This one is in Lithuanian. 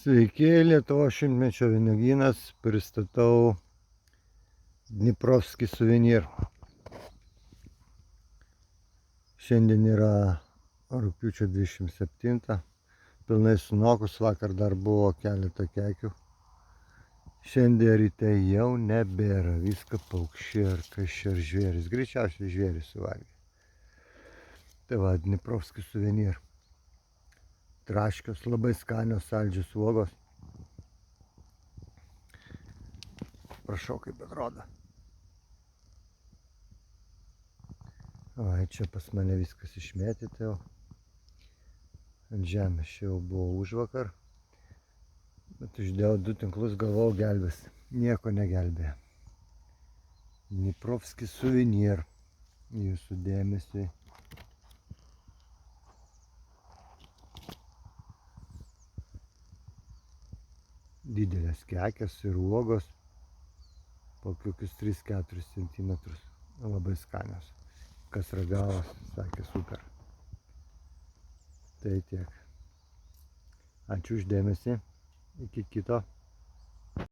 Sveiki, Lietuvos šimtmečio vynuogynas, pristatau Dniprovskį suvenyrą. Šiandien yra rugpjūčio 27, pilnai sunokus, vakar dar buvo keletą kekių. Šiandien ryte jau nebėra, viską paukščiai ar kas čia ar žvėris, greičiausiai žvėris suvalgė. Tai va, Dniprovskį suvenyrą. Traškios, labai skanios, saldžios uogos. Prašau, kaip atrodo. Čia pas mane viskas išmėtyta jau. Ant žemės čia jau buvo užvakar. Bet uždėjau 2 tinklus, galvojau gelbės. Nieko negelbėjo. Dniprovskį suvenyrą. Jūsų dėmesiui. Didelės kekės ir uogos. Po kokius 3-4 cm. Labai skanios. Kas ragavo, sakė super. Tai tiek. Ačiū už dėmesį. Iki kito.